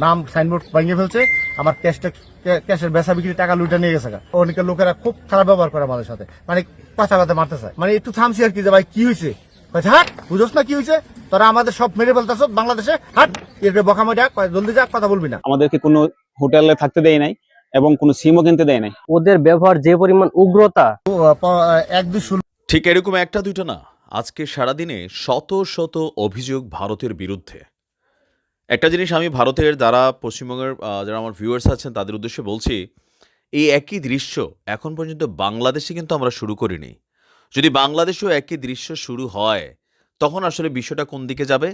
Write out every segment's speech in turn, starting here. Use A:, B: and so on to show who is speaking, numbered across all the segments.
A: নাম সাইনবোর্ড ভেঙে ফেলছে, আমার ক্যাশের বেচা বিক্রি টাকা লুটে নিয়ে গেছে। অনেকের লোকেরা খুব খারাপ ব্যবহার করে আমাদের সাথে, মানে কথা কথা মারতে চায়। মানে একটু থামছি আর কি, যে ভাই কি হয়েছে, হাট বুঝোস না কি হয়েছে, তোরা আমাদের সব মেরে ফেলতেছ বাংলাদেশে, হাট এটা বকামো ডাক, জলদি যা, কথা বলবি না।
B: আমাদেরকে কোনো হোটেলে থাকতে দেয় নাই এবং কোনো সিমও কিনতে দেয় নাই।
C: ওদের ব্যবহার যে পরিমাণ উগ্রতা,
A: এক দুই
D: ঠিক এরকম একটা দুইটা না, আজকে সারাদিনে শত শত অভিযোগ ভারতের বিরুদ্ধে। একটা জিনিস আমি ভারতের যারা পশ্চিমবঙ্গের যারা আমার ভিউয়ার্স আছেন তাদের উদ্দেশ্যে বলছি, এই একই দৃশ্য এখন পর্যন্ত বাংলাদেশে কিন্তু আমরা শুরু করিনি। যদি বাংলাদেশেও একই দৃশ্য শুরু হয় তখন আসলে বিষয়টা কোন দিকে যাবে?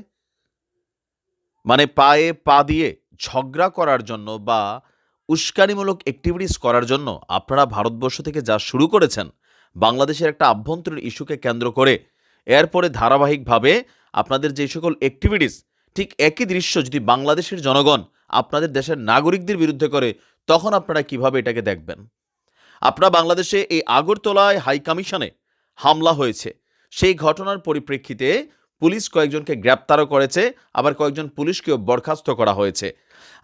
D: মানে পায়ে পা দিয়ে ঝগড়া করার জন্য বা উস্কানিমূলক অ্যাক্টিভিটিস করার জন্য আপনারা ভারতবর্ষ থেকে যা শুরু করেছেন বাংলাদেশের একটা আভ্যন্তরীণ ইস্যুকে কেন্দ্র করে, এরপরে ধারাবাহিকভাবে আপনাদের যে সকল অ্যাক্টিভিটিস, ঠিক একই দৃশ্য যদি বাংলাদেশের জনগণ আপনাদের দেশের নাগরিকদের বিরুদ্ধে করে, তখন আপনারা কিভাবে এটাকে দেখবেন? আপনারা বাংলাদেশে এই আগরতলায় হাই কমিশনে হামলা হয়েছে, সেই ঘটনার পরিপ্রেক্ষিতে পুলিশ কয়েকজনকে গ্রেপ্তারও করেছে, আবার কয়েকজন পুলিশকেও বরখাস্ত করা হয়েছে।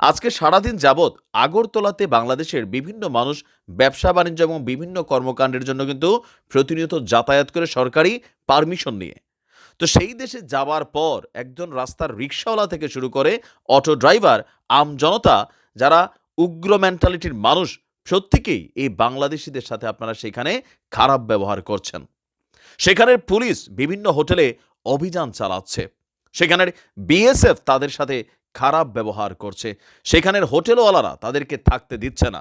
D: আজকে সারাদিন যাবৎ আগরতলাতে বাংলাদেশের বিভিন্ন মানুষ ব্যবসা বাণিজ্য এবং বিভিন্ন কর্মকাণ্ডের জন্য কিন্তু প্রতিনিয়ত যাতায়াত করে সরকারি পারমিশন নিয়ে। তো সেই দেশে যাওয়ার পর একজন রাস্তার রিক্সাওয়ালা থেকে শুরু করে অটো ড্রাইভার, আমজনতা, যারা উগ্র মেন্টালিটির মানুষ, প্রত্যেকেই এই বাংলাদেশিদের সাথে আপনারা সেখানে খারাপ ব্যবহার করছেন। সেখানের পুলিশ বিভিন্ন হোটেলে অভিযান চালাচ্ছে, সেখানের বিএসএফ তাদের সাথে খারাপ ব্যবহার করছে, সেখানের হোটেলওয়ালারা তাদেরকে থাকতে দিচ্ছে না।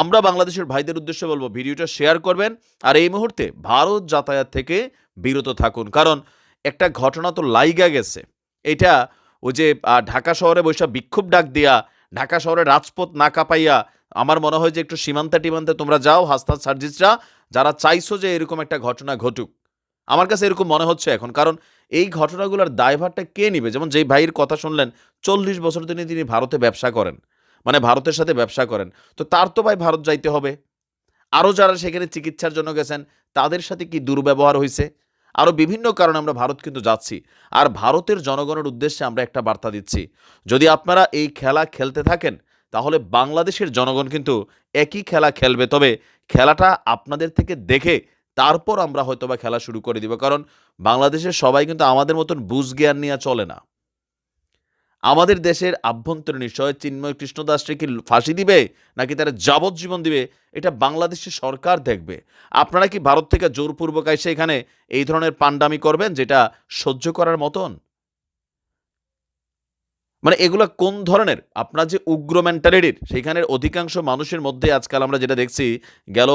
D: আমরা বাংলাদেশের ভাইদের উদ্দেশ্যে বলবো, ভিডিওটা শেয়ার করবেন আর এই মুহূর্তে ভারত যাতায়াত থেকে বিরত থাকুন, কারণ একটা ঘটনা তো লাইগা গেছে। এটা ওই যে ঢাকা শহরে বৈশা বিক্ষোভ ডাক দিয়া, ঢাকা শহরে রাজপথ না কাঁপাইয়া, আমার মনে হয় যে একটু সীমান্তে টিমান্তে তোমরা যাও, হাসতাদ সার্জিসরা যারা চাইছো যে এরকম একটা ঘটনা ঘটুক, আমার কাছে এরকম মনে হচ্ছে এখন। কারণ এই ঘটনাগুলোর দায়ভারটা কে নিবে? যেমন যেই ভাইয়ের কথা শুনলেন, 40 বছর তিনি ভারতে ব্যবসা করেন, মানে ভারতের সাথে ব্যবসা করেন, তো তার তো ভাই ভারত যাইতে হবে। আরও যারা সেখানে চিকিৎসার জন্য গেছেন তাদের সাথে কি দুর্ব্যবহার হয়েছে, আরও বিভিন্ন কারণে আমরা ভারত কিন্তু যাচ্ছি। আর ভারতের জনগণের উদ্দেশ্যে আমরা একটা বার্তা দিচ্ছি, যদি আপনারা এই খেলা খেলতে থাকেন তাহলে বাংলাদেশের জনগণ কিন্তু একই খেলা খেলবে, তবে খেলাটা আপনাদের থেকে দেখে তারপর আমরা হয়তোবা খেলা শুরু করে দিব। কারণ বাংলাদেশের সবাই কিন্তু আমাদের মতন বুঝ জ্ঞান নিয়ে চলে না। আমাদের দেশের আভ্যন্তরীণ বিষয় চিন্ময় কৃষ্ণদাসকে কি ফাঁসি দিবে নাকি তারা যাবজ্জীবন দিবে, এটা বাংলাদেশের সরকার দেখবে। আপনারা কি ভারত থেকে জোরপূর্বক এসে এখানে এই ধরনের পান্ডামি করবেন যেটা সহ্য করার মতন? মানে এগুলা কোন ধরনের? আপনার যে উগ্র মেন্টালিটির, সেইখানের অধিকাংশ মানুষের মধ্যে আজকাল আমরা যেটা দেখছি, গেল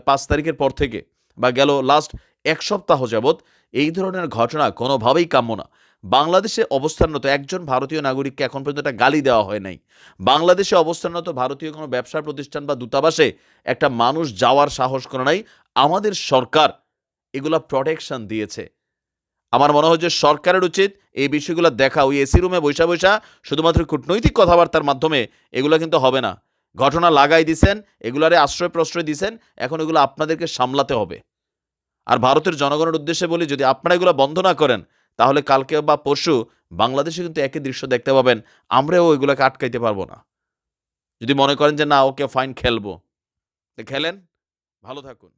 D: 5 তারিখের পর থেকে বা গেল লাস্ট 1 সপ্তাহ যাবৎ এই ধরনের ঘটনা কোনোভাবেই কাম্য না। বাংলাদেশে অবস্থানরত একজন ভারতীয় নাগরিককে এখন পর্যন্ত একটা গালি দেওয়া হয় নাই। বাংলাদেশে অবস্থানরত ভারতীয় কোনো ব্যবসা প্রতিষ্ঠান বা দূতাবাসে একটা মানুষ যাওয়ার সাহস করে নাই। আমাদের সরকার এগুলা প্রোটেকশন দিয়েছে। আমার মনে হয় যে সরকারের উচিত এই বিষয়গুলো দেখা। ওই এসি রুমে বৈশা বৈশা শুধুমাত্র কূটনৈতিক কথাবার্তার মাধ্যমে এগুলো কিন্তু হবে না। ঘটনা লাগাই দিছেন, এগুলারে আশ্রয় প্রশ্রয় দিছেন, এখন এগুলো আপনাদেরকে সামলাতে হবে। আর ভারতের জনগণের উদ্দেশ্যে বলি, যদি আপনারা এগুলো বন্ধ না করেন তাহলে কালকে বা পরশু বাংলাদেশে কিন্তু একই দৃশ্য দেখতে পাবেন, আমরাও এগুলোকে আটকাইতে পারবো না। যদি মনে করেন যে না ওকে ফাইন খেলবো, খেলেন, ভালো থাকুন।